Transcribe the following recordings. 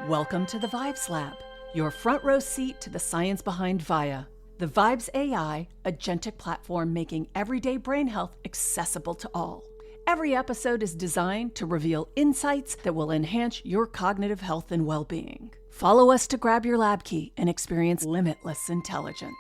Welcome to the Vibes Lab, your front row seat to the science behind VIA, the Vibes AI agentic platform making everyday brain health accessible to all. Every episode is designed to reveal insights that will enhance your cognitive health and well-being. Follow us to grab your lab key and experience limitless intelligence.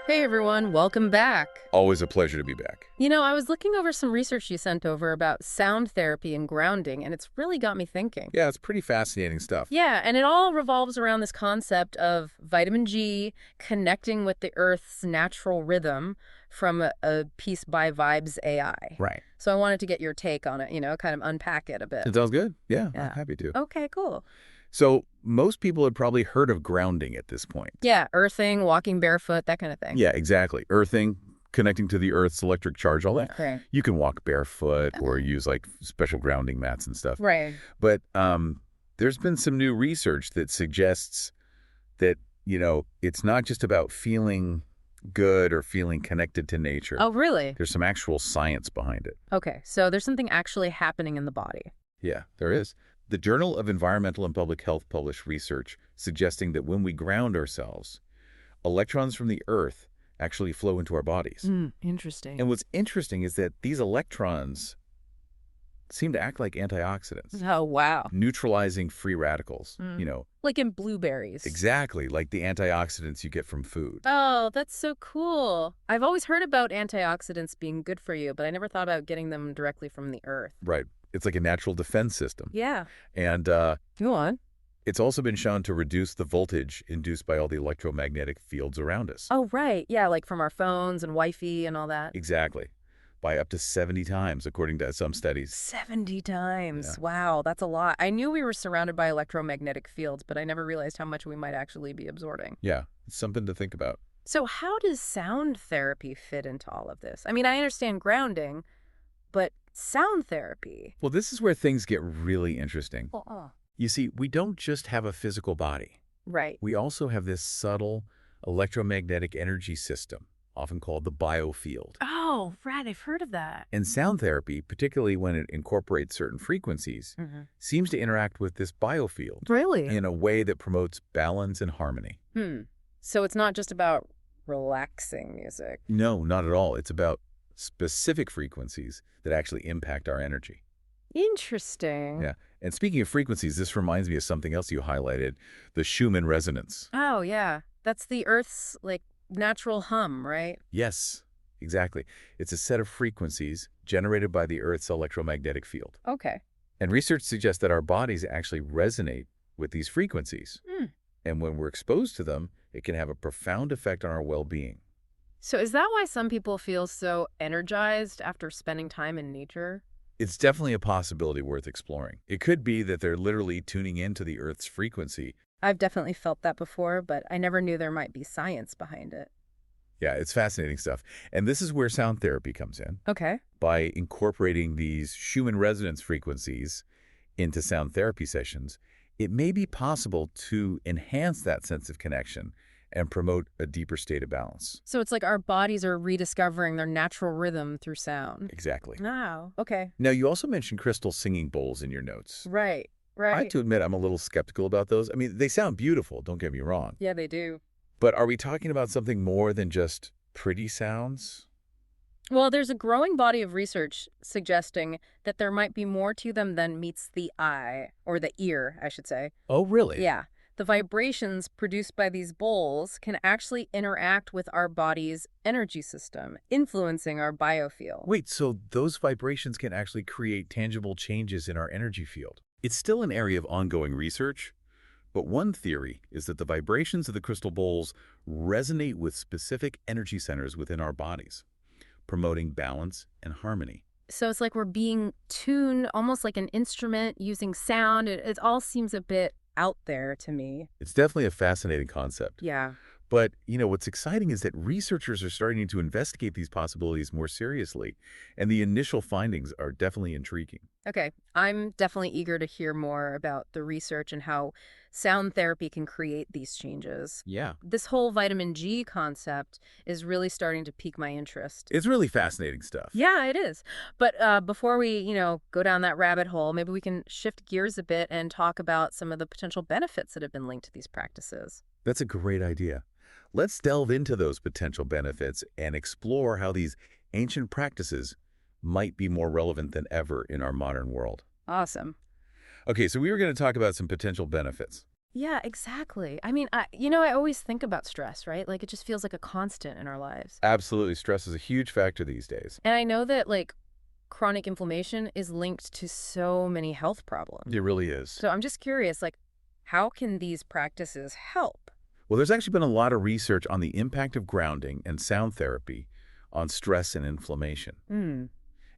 Hey everyone, welcome back. Always a pleasure to be back. You know, I was looking over some research you sent over about sound therapy and grounding, and it's really got me thinking. Yeah, it's pretty fascinating stuff. Yeah, and it all revolves around this concept of vitamin G connecting with the Earth's natural rhythm from a piece by Vibes AI. Right. So I wanted to get your take on it, kind of unpack it a bit. It sounds good. Yeah, Yeah. I'm happy to. Okay, cool. So most people had probably heard of grounding at this point. Yeah, earthing, walking barefoot, that kind of thing. Yeah, exactly. Earthing, connecting to the Earth's electric charge, all that. Right. You can walk barefoot or use like special grounding mats and stuff. Right. But there's been some new research that suggests that, it's not just about feeling good or feeling connected to nature. Oh, really? There's some actual science behind it. Okay, so there's something actually happening in the body. Yeah, there is. The Journal of Environmental and Public Health published research suggesting that when we ground ourselves, electrons from the Earth actually flow into our bodies. Interesting. And what's interesting is that these electrons seem to act like antioxidants, Oh, wow. neutralizing free radicals, Like in blueberries. Exactly, like the antioxidants you get from food. Oh, that's so cool. I've always heard about antioxidants being good for you, but I never thought about getting them directly from the earth. Right. It's like a natural defense system. Yeah. And Go on. it's also been shown to reduce the voltage induced by all the electromagnetic fields around us. Oh, right. Yeah, like from our phones and Wi-Fi and all that. Exactly. By up to 70 times, according to some studies. 70 times. Yeah. Wow, that's a lot. I knew we were surrounded by electromagnetic fields, but I never realized how much we might actually be absorbing. Yeah, it's something to think about. So how does sound therapy fit into all of this? I mean, I understand grounding, but sound therapy? Well, this is where things get really interesting. You see, we don't just have a physical body. Right. We also have this subtle electromagnetic energy system, often called the biofield. Oh, right. I've heard of that. And sound therapy, particularly when it incorporates certain frequencies, seems to interact with this biofield Really? in a way that promotes balance and harmony. So it's not just about relaxing music. No, not at all. It's about specific frequencies that actually impact our energy. Interesting. Yeah. And speaking of frequencies, this reminds me of something else you highlighted, the Schumann resonance. Oh, yeah. That's the Earth's, natural hum, right? Yes, exactly. It's a set of frequencies generated by the Earth's electromagnetic field. Okay. And research suggests that our bodies actually resonate with these frequencies. And when we're exposed to them, it can have a profound effect on our well-being. So is that why some people feel so energized after spending time in nature? It's definitely a possibility worth exploring. It could be that they're literally tuning into the Earth's frequency. I've definitely felt that before, but I never knew there might be science behind it. Yeah, it's fascinating stuff. And this is where sound therapy comes in. Okay. By incorporating these Schumann resonance frequencies into sound therapy sessions, it may be possible to enhance that sense of connection and promote a deeper state of balance. So it's like our bodies are rediscovering their natural rhythm through sound. Exactly. Wow. Okay. Now, you also mentioned crystal singing bowls in your notes. Right. I Right. have to admit, I'm a little skeptical about those. I mean, they sound beautiful, don't get me wrong. Yeah, they do. But are we talking about something more than just pretty sounds? Well, there's a growing body of research suggesting that there might be more to them than meets the eye, or the ear, I should say. Oh, really? Yeah. The vibrations produced by these bowls can actually interact with our body's energy system, influencing our biofield. Wait, so those vibrations can actually create tangible changes in our energy field? It's still an area of ongoing research, but one theory is that the vibrations of the crystal bowls resonate with specific energy centers within our bodies, promoting balance and harmony. So it's like we're being tuned almost like an instrument using sound. It all seems a bit out there to me. It's definitely a fascinating concept. Yeah. But, what's exciting is that researchers are starting to investigate these possibilities more seriously, and the initial findings are definitely intriguing. Okay, I'm definitely eager to hear more about the research and how sound therapy can create these changes. Yeah. This whole vitamin G concept is really starting to pique my interest. It's really fascinating stuff. Yeah, it is. But before we, go down that rabbit hole, maybe we can shift gears a bit and talk about some of the potential benefits that have been linked to these practices. That's a great idea. Let's delve into those potential benefits and explore how these ancient practices might be more relevant than ever in our modern world. Awesome. Okay, so we were going to talk about some potential benefits. Yeah, exactly. I mean, I always think about stress, right? Like it just feels like a constant in our lives. Absolutely, stress is a huge factor these days. And I know that like chronic inflammation is linked to so many health problems. It really is. So I'm just curious, like, how can these practices help? Well, there's actually been a lot of research on the impact of grounding and sound therapy on stress and inflammation.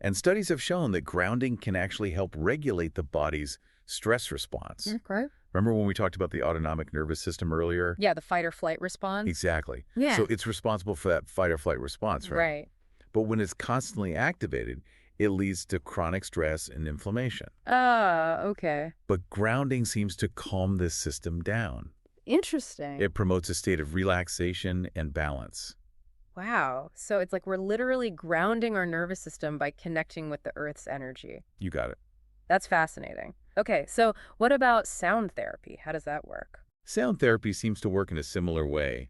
And studies have shown that grounding can actually help regulate the body's stress response. Okay. Remember when we talked about the autonomic nervous system earlier? Yeah, the fight or flight response. Exactly. Yeah. So it's responsible for that fight or flight response, right? Right. But when it's constantly activated, it leads to chronic stress and inflammation. Okay. But grounding seems to calm this system down. Interesting. It promotes a state of relaxation and balance. Wow. So it's like we're literally grounding our nervous system by connecting with the Earth's energy. You got it. That's fascinating. Okay, so what about sound therapy? How does that work? Sound therapy seems to work in a similar way,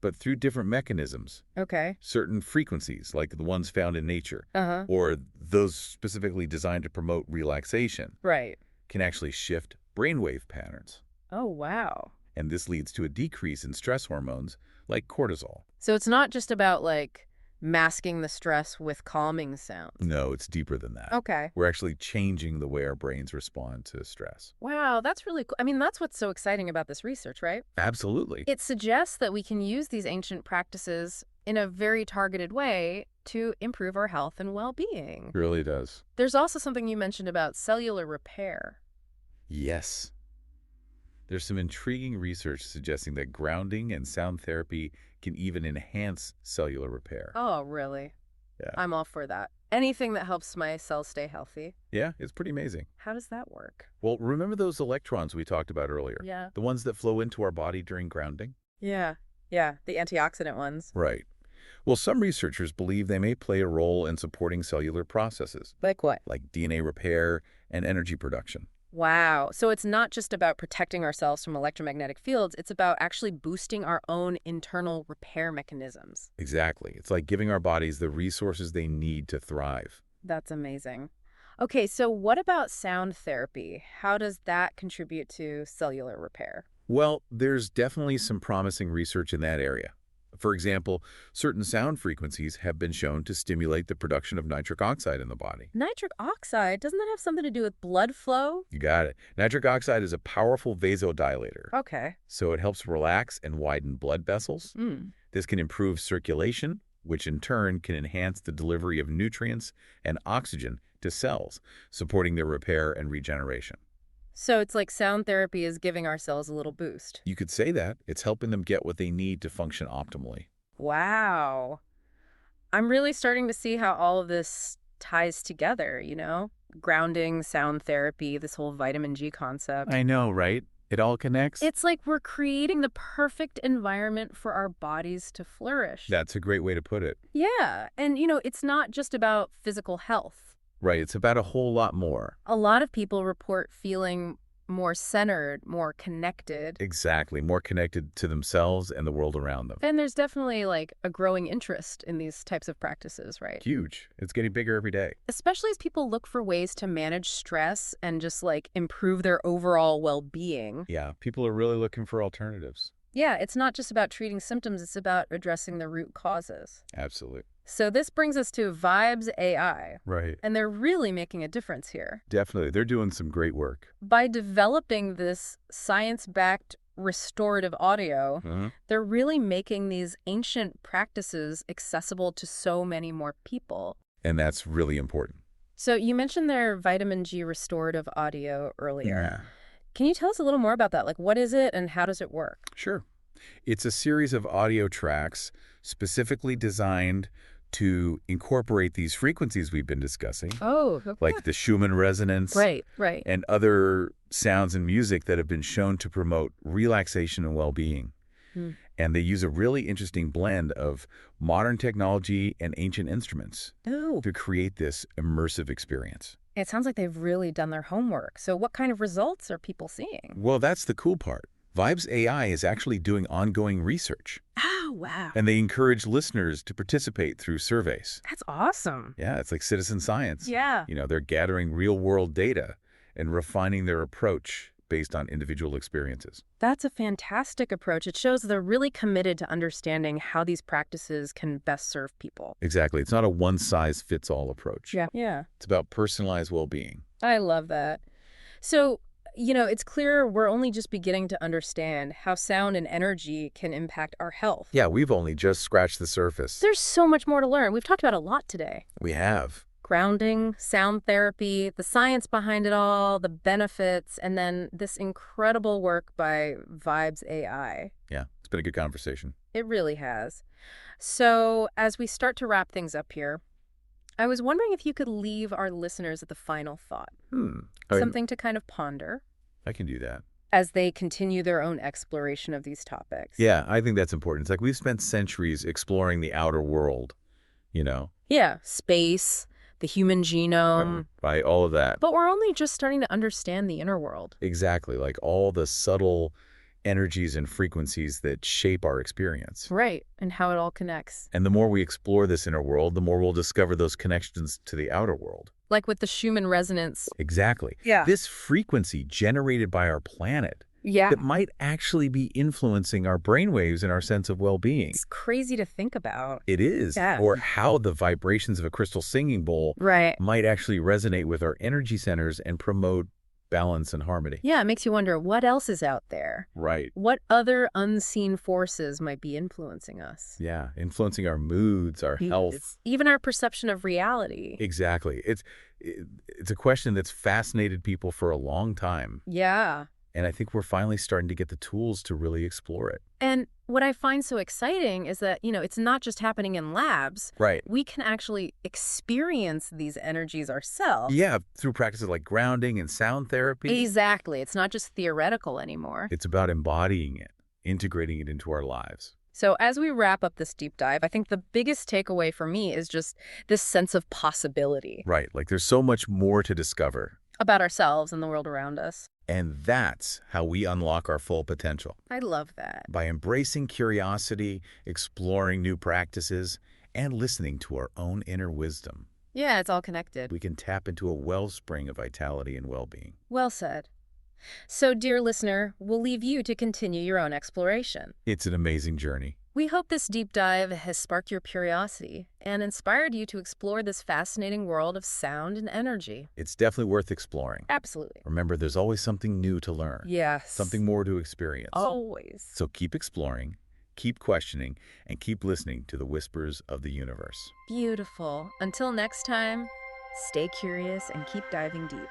but through different mechanisms. Okay. Certain frequencies, like the ones found in nature, Uh-huh. or those specifically designed to promote relaxation, Right. can actually shift brainwave patterns. Oh, wow. And this leads to a decrease in stress hormones like cortisol. So it's not just about like masking the stress with calming sounds. No, it's deeper than that. Okay. We're actually changing the way our brains respond to stress. Wow, that's really cool. I mean, that's what's so exciting about this research, right? Absolutely. It suggests that we can use these ancient practices in a very targeted way to improve our health and well-being. It really does. There's also something you mentioned about cellular repair. Yes. There's some intriguing research suggesting that grounding and sound therapy can even enhance cellular repair. Oh, really? Yeah. I'm all for that. Anything that helps my cells stay healthy. Yeah, it's pretty amazing. How does that work? Well, remember those electrons we talked about earlier? Yeah. The ones that flow into our body during grounding? Yeah. Yeah, the antioxidant ones. Right. Well, some researchers believe they may play a role in supporting cellular processes, Like what? like DNA repair and energy production. Wow. So it's not just about protecting ourselves from electromagnetic fields, it's about actually boosting our own internal repair mechanisms. Exactly. It's like giving our bodies the resources they need to thrive. That's amazing. Okay, so what about sound therapy? How does that contribute to cellular repair? Well, there's definitely some promising research in that area. For example, certain sound frequencies have been shown to stimulate the production of nitric oxide in the body. Nitric oxide, doesn't that have something to do with blood flow? You got it. Nitric oxide is a powerful vasodilator, Okay. so it helps relax and widen blood vessels. This can improve circulation, which in turn can enhance the delivery of nutrients and oxygen to cells, supporting their repair and regeneration. So it's like sound therapy is giving our cells a little boost. You could say that. It's helping them get what they need to function optimally. Wow. I'm really starting to see how all of this ties together, Grounding, sound therapy, this whole vitamin G concept. I know, right? It all connects. It's like we're creating the perfect environment for our bodies to flourish. That's a great way to put it. Yeah. And, it's not just about physical health. Right, it's about a whole lot more. A lot of people report feeling more centered, more connected. Exactly, more connected to themselves and the world around them. And there's definitely like a growing interest in these types of practices, right? Huge. It's getting bigger every day. Especially as people look for ways to manage stress and just like improve their overall well-being. Yeah, people are really looking for alternatives. Yeah, it's not just about treating symptoms, it's about addressing the root causes. Absolutely. So this brings us to Vibes AI. Right. And they're really making a difference here. Definitely. They're doing some great work. By developing this science-backed restorative audio, they're really making these ancient practices accessible to so many more people. And that's really important. So you mentioned their vitamin G restorative audio earlier. Yeah. Can you tell us a little more about that? Like, what is it and how does it work? Sure. It's a series of audio tracks specifically designed to incorporate these frequencies we've been discussing, Oh, okay. like the Schumann resonance Right. and other sounds and music that have been shown to promote relaxation and well-being. Hmm. And they use a really interesting blend of modern technology and ancient instruments Oh. to create this immersive experience. It sounds like they've really done their homework. So what kind of results are people seeing? Well, that's the cool part. Vibes AI is actually doing ongoing research, Oh, wow. and they encourage listeners to participate through surveys. That's awesome. Yeah, it's like citizen science. Yeah. They're gathering real-world data and refining their approach based on individual experiences. That's a fantastic approach. It shows they're really committed to understanding how these practices can best serve people. Exactly. It's not a one-size-fits-all approach. Yeah. It's about personalized well-being. I love that. So, it's clear we're only just beginning to understand how sound and energy can impact our health. Yeah, we've only just scratched the surface. There's so much more to learn. We've talked about a lot today. We have. Grounding, sound therapy, the science behind it all, the benefits, and then this incredible work by Vibes AI. Yeah, it's been a good conversation. It really has. So, as we start to wrap things up here, I was wondering if you could leave our listeners with a final thought. Something to kind of ponder I can do that. as they continue their own exploration of these topics. Yeah, I think that's important. It's like we've spent centuries exploring the outer world, Yeah, space, the human genome. right? All of that. But we're only just starting to understand the inner world. Exactly, like all the subtle energies and frequencies that shape our experience. Right, and how it all connects. And the more we explore this inner world, the more we'll discover those connections to the outer world. Like with the Schumann resonance. Exactly. Yeah. This frequency generated by our planet Yeah. that might actually be influencing our brainwaves and our sense of well-being. It's crazy to think about. It is. Yeah. Or how the vibrations of a crystal singing bowl Right. might actually resonate with our energy centers and promote balance and harmony. Yeah, it makes you wonder what else is out there. Right. What other unseen forces might be influencing us? Yeah. Influencing our moods, our health. Even our perception of reality. Exactly. It's a question that's fascinated people for a long time. Yeah. And I think we're finally starting to get the tools to really explore it. And what I find so exciting is that, it's not just happening in labs. Right. We can actually experience these energies ourselves. Yeah, through practices like grounding and sound therapy. Exactly. It's not just theoretical anymore. It's about embodying it, integrating it into our lives. So as we wrap up this deep dive, I think the biggest takeaway for me is just this sense of possibility. Right. Like there's so much more to discover. About ourselves and the world around us. And that's how we unlock our full potential. I love that. By embracing curiosity, exploring new practices, and listening to our own inner wisdom. Yeah, it's all connected. We can tap into a wellspring of vitality and well-being. Well said. So, dear listener, we'll leave you to continue your own exploration. It's an amazing journey. We hope this deep dive has sparked your curiosity and inspired you to explore this fascinating world of sound and energy. It's definitely worth exploring. Absolutely. Remember, there's always something new to learn. Yes. Something more to experience. Always. So keep exploring, keep questioning, and keep listening to the whispers of the universe. Beautiful. Until next time, stay curious and keep diving deep.